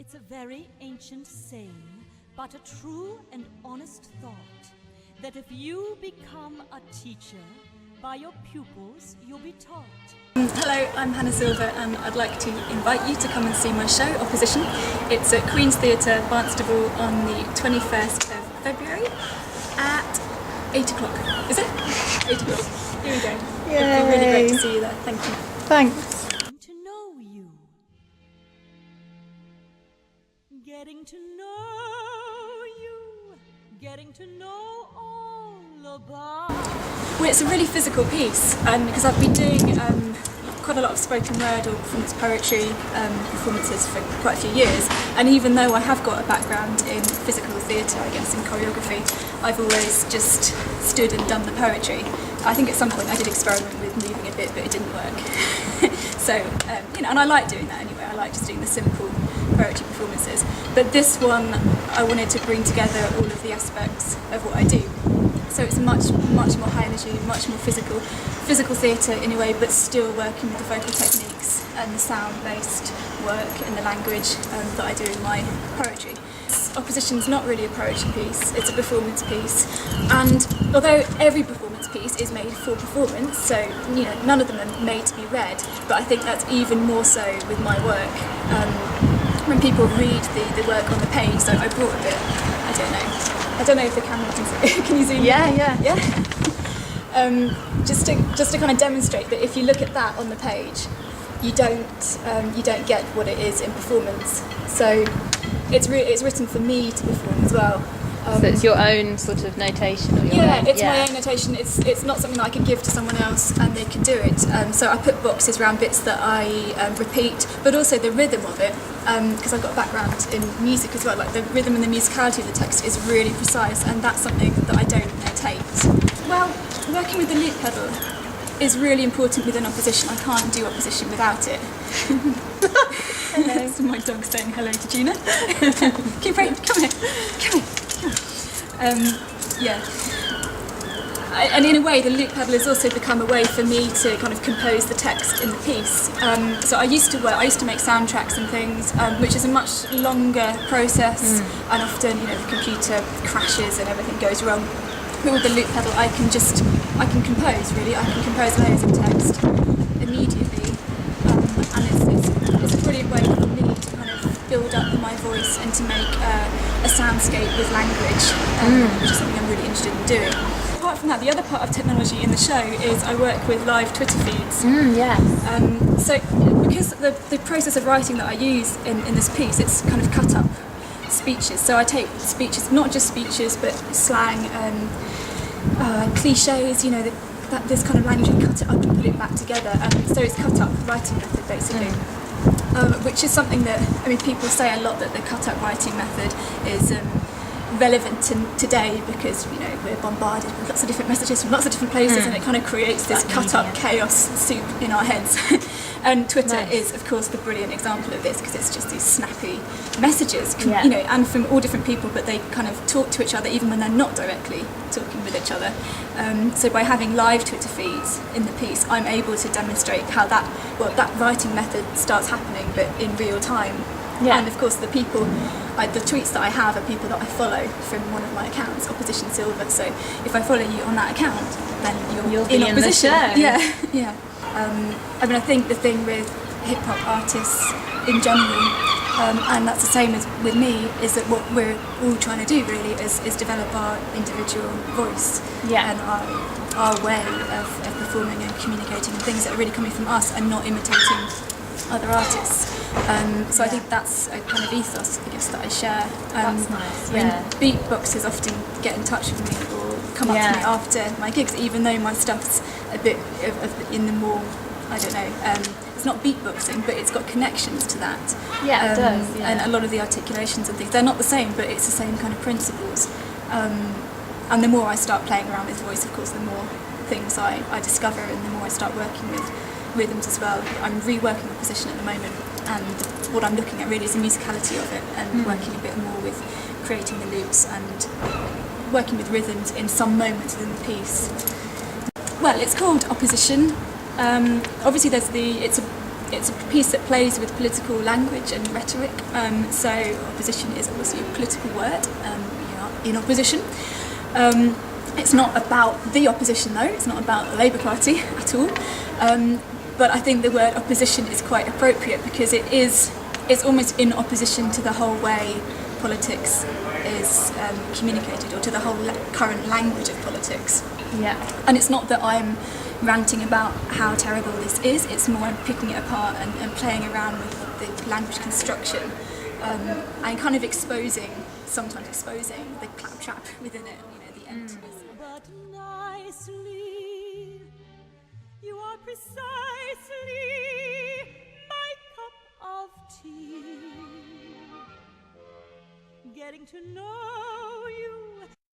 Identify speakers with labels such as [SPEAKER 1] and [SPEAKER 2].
[SPEAKER 1] It's a very ancient saying, but a true and honest thought, that if you become a teacher, by your pupils you'll be taught.
[SPEAKER 2] Hello, I'm Hannah Silva and I'd like to invite you to come and see my show, Opposition. It's at Queen's Theatre, Barnstaple on the 21st of February at 8 o'clock. Is it? 8 o'clock. Here we go.
[SPEAKER 3] Yay.
[SPEAKER 2] It'd be really great to see you there. Thank you.
[SPEAKER 3] Thanks.
[SPEAKER 1] To know you. Getting to know you. Getting to know all about.
[SPEAKER 2] Well, it's a really physical piece because I've been doing quite a lot of spoken word or performance poetry performances for quite a few years, and even though I have got a background in physical theatre, I guess in choreography, I've always just stood and done the poetry. I think at some point I did experiment with moving a bit, but it didn't work. So, and I like doing that anyway. I like just doing the simple poetry performances. But this one, I wanted to bring together all of the aspects of what I do. So it's much more high energy, much more physical theatre in a way, but still working with the vocal techniques and the sound-based work and the language that I do in my poetry. Opposition's not really a poetry piece, it's a performance piece, and although every performance piece is made for performance, so none of them are made to be read, but I think that's even more so with my work. When people read the work on the page, so I brought a bit, I don't know if the camera can see. Can you zoom in?
[SPEAKER 3] Yeah.
[SPEAKER 2] Just to kind of demonstrate that if you look at that on the page, you don't get what it is in performance. So it's written for me to perform as well.
[SPEAKER 3] So it's your own sort of notation, or your own,
[SPEAKER 2] it's my own notation. It's not something that I can give to someone else and they can do it. So I put boxes around bits that I repeat, but also the rhythm of it, because I've got a background in music as well. Like the rhythm and the musicality of the text is really precise, and that's something that I don't notate. Well, working with the loop pedal is really important within Opposition. I can't do Opposition without it. That's my dog saying hello to Gina. Keep right, come here. And in a way the loop pedal has also become a way for me to kind of compose the text in the piece. So I used to make soundtracks and things, which is a much longer process, and often the computer crashes and everything goes wrong. But with the loop pedal I can compose really. I can compose layers of text immediately, and it's a brilliant way for me to kind of build up my voice and to make a soundscape with language, which is something I'm really interested in doing. Apart from that, the other part of technology in the show is I work with live Twitter feeds. So because the process of writing that I use in this piece, it's kind of cut up speeches. So I take speeches, not just speeches, but slang, cliches, this kind of language, and cut it up and put it back together. So it's cut up writing method basically. Which is something that, people say a lot that the cut-up writing method is relevant today because, we're bombarded with lots of different messages from lots of different places, and it kind of creates this cut-up chaos soup in our heads. And Twitter is, of course, the brilliant example of this because it's just these snappy messages, and from all different people, but they kind of talk to each other even when they're not directly talking with each other. So by having live Twitter feeds in the piece, I'm able to demonstrate how that writing method starts happening, but in real time. And of course, the tweets that I have are people that I follow from one of my accounts, Opposition Silva. So if I follow you on that account, then you'll be in Opposition.
[SPEAKER 3] The show.
[SPEAKER 2] Yeah. I think the thing with hip hop artists in general, and that's the same as with me, is that what we're all trying to do really is develop our individual voice and our way of performing and communicating, and things that are really coming from us and not imitating other artists. So I think that's a kind of ethos, I guess, that I share.
[SPEAKER 3] That's nice.
[SPEAKER 2] When beatboxers often get in touch with me or come up to me after my gigs, even though my stuff's a bit in the more, it's not beatboxing, but it's got connections to that.
[SPEAKER 3] It does.
[SPEAKER 2] And a lot of the articulations and things, they're not the same, but it's the same kind of principles. And the more I start playing around with voice, of course, the more things I discover, and the more I start working with rhythms as well. I'm reworking the position at the moment, and what I'm looking at really is the musicality of it, and working a bit more with creating the loops and working with rhythms in some moments within the piece. Well, it's called Opposition. Obviously it's it's a piece that plays with political language and rhetoric. So opposition is obviously a political word. We are in opposition. It's not about the opposition though, it's not about the Labour Party at all. But I think the word opposition is quite appropriate because it's almost in opposition to the whole way politics is communicated, or to the whole current language of politics.
[SPEAKER 3] Yeah.
[SPEAKER 2] And it's not that I'm ranting about how terrible this is, it's more I'm picking it apart and playing around with the language construction and kind of sometimes exposing the claptrap within it, the emptiness.
[SPEAKER 1] But nicely, you are precisely my cup of tea. Getting to know